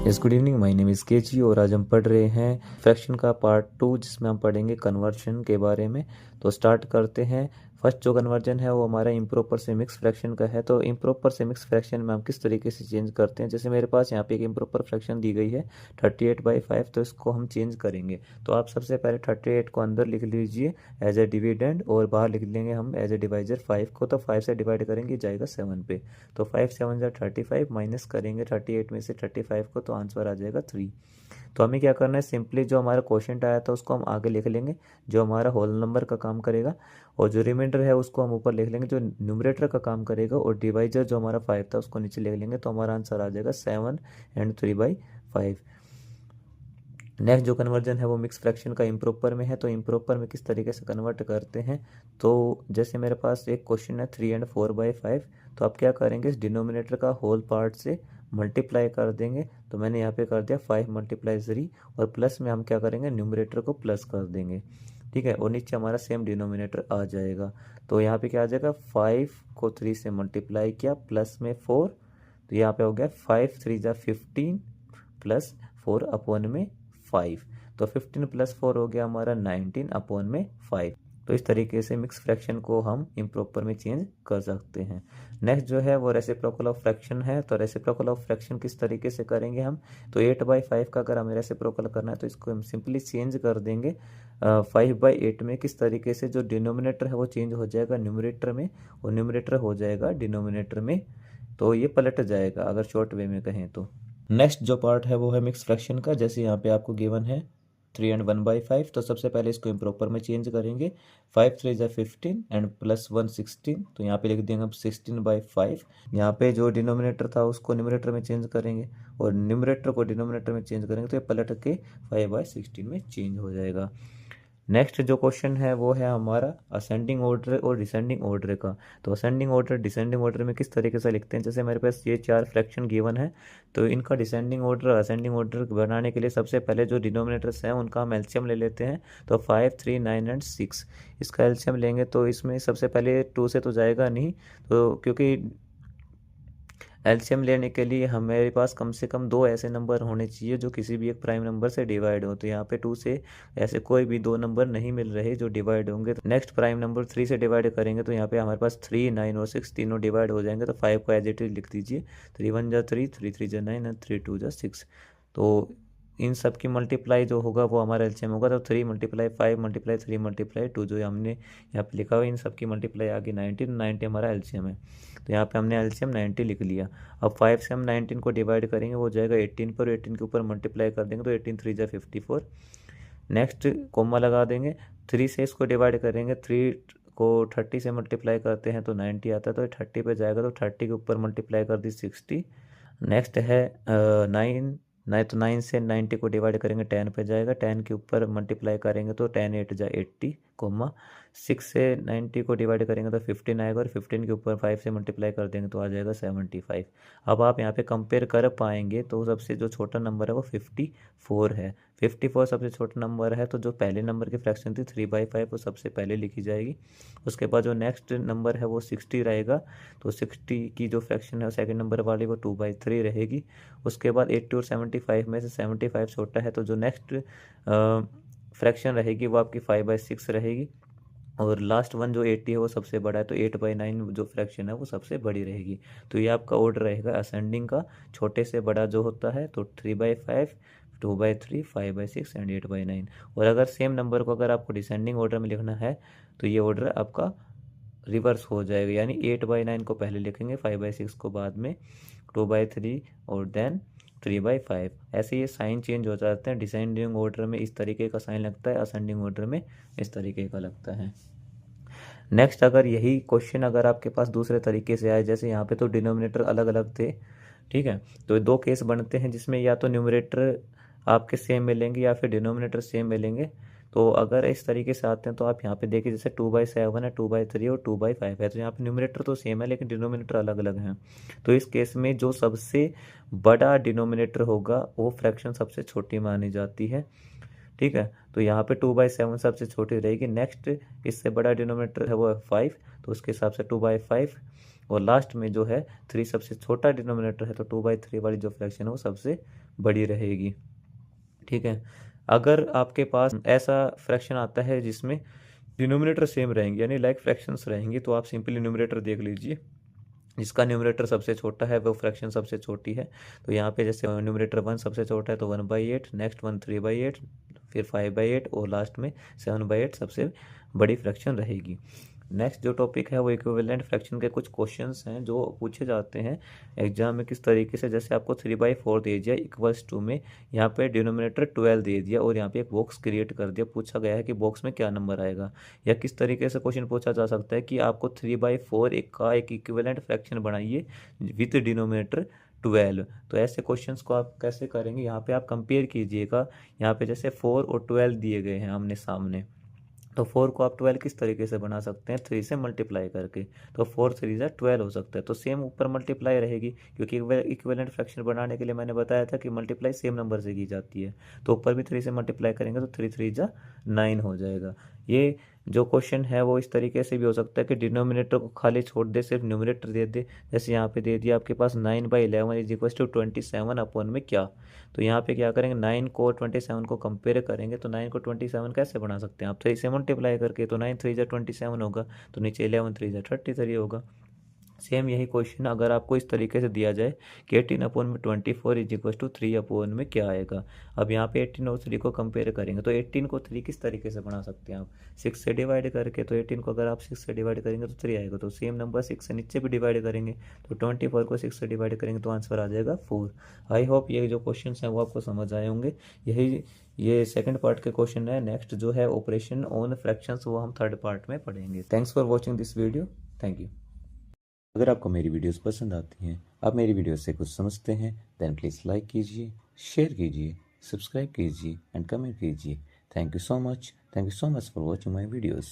Yes, good evening. My name is KG और आज हम पढ़ रहे हैं फ्रैक्शन का पार्ट 2, जिसमें हम पढ़ेंगे कन्वर्जन के बारे में। तो स्टार्ट करते हैं। फर्स्ट जो कन्वर्जन है वो हमारा इम्प्रॉपर से मिक्स फ्रैक्शन का है। तो इम्प्रॉपर से मिक्स फ्रैक्शन में हम किस तरीके से चेंज करते हैं, जैसे मेरे पास यहाँ पे एक इम्प्रॉपर फ्रैक्शन दी गई है 38/5, तो इसको हम चेंज करेंगे। तो आप सबसे पहले 38 को अंदर लिख लीजिए एज ए डिविडेंड और बाहर लिख लेंगे हम एज ए डिवाइजर 5 को। तो 5 से डिवाइड करेंगे जाएगा 7 पे। तो 5 7 जा 35, माइनस करेंगे 38 में से 35 को, तो आंसर आ जाएगा 3। तो हमें क्या करना है, सिंपली जो हमारा क्वेश्चन आया था उसको हम आगे लिख लेंगे, जो हमारा होल नंबर का काम करेगा, और जो रिमाइंडर है उसको हम ऊपर लिख लेंगे जो न्यूमरेटर का काम करेगा, और डिवाइजर जो हमारा 5 था उसको नीचे लिख लेंगे। तो हमारा आंसर आ जाएगा 7 एंड 3/5। नेक्स्ट जो कन्वर्जन है वो मिक्स फ्रैक्शन का इम्प्रॉपर में है। तो इम्प्रॉपर में किस तरीके से कन्वर्ट करते हैं, तो जैसे मेरे पास एक क्वेश्चन है 3 एंड 4/5, तो आप क्या करेंगे, इस डिनोमिनेटर का होल पार्ट से मल्टीप्लाई कर देंगे। तो मैंने यहाँ पे कर दिया 5 × 3, और प्लस में हम क्या करेंगे, न्यूमरेटर को प्लस कर देंगे। ठीक है, और नीचे हमारा सेम डिनोमिनेटर आ जाएगा। तो यहाँ पे क्या आ जाएगा, 5 को 3 से मल्टीप्लाई किया प्लस में 4, तो यहाँ पे हो गया 5 3 जा 15 प्लस 4/5। तो 15 प्लस 4 हो गया हमारा 19/5। तो इस तरीके से मिक्स फ्रैक्शन को हम इम्प्रॉपर में चेंज कर सकते हैं। नेक्स्ट जो है वो रेसिप्रोकल ऑफ फ्रैक्शन है। तो रेसिप्रोकल ऑफ फ्रैक्शन किस तरीके से करेंगे हम, तो 8/5 का अगर हमें रेसिप्रोकल करना है तो इसको हम सिंपली चेंज कर देंगे 5/8 में। किस तरीके से, जो डिनोमिनेटर है वो चेंज हो जाएगा न्यूमरेटर में, और न्यूमरेटर हो जाएगा डिनोमिनेटर में। तो ये पलट जाएगा अगर शॉर्ट वे में कहें तो। नेक्स्ट जो पार्ट है वो है मिक्स फ्रैक्शन का। जैसे यहाँ पे आपको गिवन है 3 एंड 1/5, तो सबसे पहले इसको इम्प्रॉपर में चेंज करेंगे। 5 3 जा 15 एंड प्लस 1 16, तो यहाँ पे लिख देंगे अब 16/5। यहाँ पे जो डिनोमिनेटर था उसको न्यूमरेटर में चेंज करेंगे, और न्यूमरेटर को डिनोमिनेटर में चेंज करेंगे, तो ये पलट के 5/16 में चेंज हो जाएगा। नेक्स्ट जो क्वेश्चन है वो है हमारा असेंडिंग ऑर्डर और डिसेंडिंग ऑर्डर का। तो असेंडिंग ऑर्डर डिसेंडिंग ऑर्डर में किस तरीके से लिखते हैं, जैसे मेरे पास ये 4 फ्रैक्शन गिवन है, तो इनका डिसेंडिंग ऑर्डर असेंडिंग ऑर्डर बनाने के लिए सबसे पहले जो डिनोमिनेटर्स हैं उनका हम एलसीएम ले लेते हैं। तो 5 3 9 एंड 6, इसका एलसीएम लेंगे तो इसमें सबसे पहले 2 से तो जाएगा नहीं, तो क्योंकि एलसीएम लेने के लिए हमारे पास कम से कम 2 ऐसे नंबर होने चाहिए जो किसी भी एक प्राइम नंबर से डिवाइड हो। तो यहाँ पे 2 से ऐसे कोई भी 2 नंबर नहीं मिल रहे जो डिवाइड होंगे। तो नेक्स्ट प्राइम नंबर 3 से डिवाइड करेंगे, तो यहाँ पे हमारे पास 3 9 और 6 तीनों डिवाइड हो जाएंगे। तो 5 को एज इट इज लिख दीजिए। 3 1 जा 3, 3 3 जा 9 और 3 2 जा 6। तो इन सब की मल्टीप्लाई जो होगा वो हमारा एलसीएम होगा। तो 3 × 5 × 3 × 2 जो हमने यहाँ पे लिखा हुआ है, इन सब की मल्टीप्लाई आ गई 90, 90 हमारा एलसीएम है। तो यहाँ पे हमने एलसीएम 90 लिख लिया। अब 5 से हम 19 को डिवाइड करेंगे, वो जाएगा 18 पर, 18 के ऊपर मल्टीप्लाई कर देंगे तो 18 3 जा 54। नेक्स्ट कोमा लगा देंगे। 3 से इसको डिवाइड करेंगे, 3 को 30 से मल्टीप्लाई करते हैं तो 90 आता है, तो 30 पे जाएगा, तो 30 के ऊपर मल्टीप्लाई कर दी 60। नेक्स्ट है 9, नहीं तो 9 से 90 को डिवाइड करेंगे 10 पे जाएगा, 10 के ऊपर मल्टीप्लाई करेंगे तो 10 8 जा 80, कोमा 6 से 90 को डिवाइड करेंगे तो 15 आएगा, और 15 के ऊपर 5 से मल्टीप्लाई कर देंगे तो आ जाएगा 75। अब आप यहाँ पे कंपेयर कर पाएंगे तो सबसे जो छोटा नंबर है वो 54 है। 54 सबसे छोटा नंबर है, तो जो पहले नंबर की फ्रैक्शन थी 3/5 वो सबसे पहले लिखी जाएगी। उसके बाद जो नेक्स्ट नंबर है वो 60 रहेगा, तो 60 की जो फ्रैक्शन है सेकंड नंबर वाली वो 2/3 रहेगी। उसके बाद 80 और 75 में से 75 छोटा है, तो जो नेक्स्ट फ्रैक्शन रहेगी वो आपकी 5/6 रहेगी, और लास्ट वन जो 80 है वो सबसे बड़ा है, तो 8/9 जो फ्रैक्शन है वो सबसे बड़ी रहेगी। तो ये आपका ऑर्डर रहेगा असेंडिंग का, छोटे से बड़ा जो होता है, तो 3/5 2/3 5/6 एंड 8/9। और अगर सेम नंबर को अगर आपको डिसेंडिंग ऑर्डर में लिखना है तो ये ऑर्डर आपका रिवर्स हो जाएगा, यानी 8/9 को पहले लिखेंगे, 5/6 को बाद में, 2/3 और देन 3/5। ऐसे ये साइन चेंज हो जाते हैं। डिसेंडिंग ऑर्डर में इस तरीके का साइन लगता है, असेंडिंग ऑर्डर में इस तरीके का लगता है। नेक्स्ट अगर यही क्वेश्चन अगर आपके पास दूसरे तरीके से आए, जैसे यहाँ पे तो डिनोमिनेटर अलग अलग थे, ठीक है, तो 2 केस बनते हैं जिसमें या तो न्यूमरेटर आपके सेम मिलेंगे या फिर डिनोमिनेटर सेम मिलेंगे। तो अगर इस तरीके से आते हैं तो आप यहाँ पे देखिए, जैसे 2/7 है, 2/3 और 2/5 है, तो यहाँ पे न्यूमरेटर तो सेम है लेकिन डिनोमिनेटर अलग अलग हैं। तो इस केस में जो सबसे बड़ा डिनोमिनेटर होगा वो फ्रैक्शन सबसे छोटी मानी जाती है, ठीक है। तो यहाँ पे 2/7 सबसे छोटी रहेगी। नेक्स्ट इससे बड़ा डिनोमिनेटर है वो है 5, तो उसके हिसाब से 2/5, और लास्ट में जो है 3 सबसे छोटा डिनोमिनेटर है, तो 2/3 वाली जो फ्रैक्शन है वो सबसे बड़ी रहेगी। ठीक है, अगर आपके पास ऐसा फ्रैक्शन आता है जिसमें डिनोमिनेटर सेम रहेंगे यानी लाइक फ्रैक्शंस रहेंगे, तो आप सिंपली न्यूमरेटर देख लीजिए, जिसका न्यूमरेटर सबसे छोटा है वो फ्रैक्शन सबसे छोटी है। तो यहाँ पे जैसे न्यूमरेटर 1 सबसे छोटा है तो 1/8, नेक्स्ट 1 3/8, फिर 5/8 और लास्ट में 7/8 सबसे बड़ी फ्रैक्शन रहेगी। नेक्स्ट जो टॉपिक है वो इक्विवेलेंट फ्रैक्शन के कुछ क्वेश्चंस हैं जो पूछे जाते हैं एग्जाम में किस तरीके से। जैसे आपको 3/4 दे दिया इक्वल्स टू में यहाँ पे डिनोमिनेटर 12 दे दिया और यहाँ पे एक बॉक्स क्रिएट कर दिया, पूछा गया है कि बॉक्स में क्या नंबर आएगा। या किस तरीके से क्वेश्चन पूछा जा सकता है कि आपको 3/4 का एक इक्विवेलेंट फ्रैक्शन बनाइए विद डिनोमिनेटर 12। तो ऐसे क्वेश्चंस को आप कैसे करेंगे, यहाँ पे आप कंपेयर कीजिएगा। यहाँ पे जैसे 4 और 12 दिए गए हैं आमने सामने, तो 4 को आप 12 किस तरीके से बना सकते हैं, 3 से मल्टीप्लाई करके। तो 4 3 जा 12 हो सकता है, तो सेम ऊपर मल्टीप्लाई रहेगी, क्योंकि इक्विवेलेंट फ्रैक्शन बनाने के लिए मैंने बताया था कि मल्टीप्लाई सेम नंबर से की जाती है। तो ऊपर भी 3 से मल्टीप्लाई करेंगे तो 3 3 जा 9 हो जाएगा। ये जो क्वेश्चन है वो इस तरीके से भी हो सकता है कि डिनोमिनेटर को खाली छोड़ दे, सिर्फ न्यूमरेटर दे दे। जैसे यहाँ पे दे दिया आपके पास 9/11 इज इक्वल टू 27 अपॉन में क्या। तो यहाँ पे क्या करेंगे, 9 को 27 को कंपेयर करेंगे, तो 9 को 27 कैसे बना सकते हैं आप, 3 से मल्टीप्लाई करके। तो 9 3 जा 27 होगा, तो नीचे 11 3 जा 33 होगा। सेम यही क्वेश्चन अगर आपको इस तरीके से दिया जाए कि 18/24 इज इक्वल टू 3 अपॉन में क्या आएगा। अब यहाँ पे 18 और 3 को कंपेयर करेंगे, तो 18 को 3 किस तरीके से बना सकते हैं आप, 6 से डिवाइड करके। तो 18 को अगर आप 6 से डिवाइड करेंगे तो 3 आएगा, तो सेम नंबर 6 से नीचे भी डिवाइड करेंगे, तो 24 को 6 से डिवाइड करेंगे तो आंसर आ जाएगा 4। आई होप ये जो क्वेश्चन हैं वो आपको समझ आए होंगे। यही ये सेकंड पार्ट के क्वेश्चन है। नेक्स्ट जो है ऑपरेशन ऑन फ्रैक्शंस वो हम थर्ड पार्ट में पढ़ेंगे। Thanks for watching this video, thank you. अगर आपको मेरी वीडियोस पसंद आती हैं, आप मेरी वीडियोस से कुछ समझते हैं, देन प्लीज़ लाइक कीजिए, शेयर कीजिए, सब्सक्राइब कीजिए एंड कमेंट कीजिए। Thank you so much for watching my videos.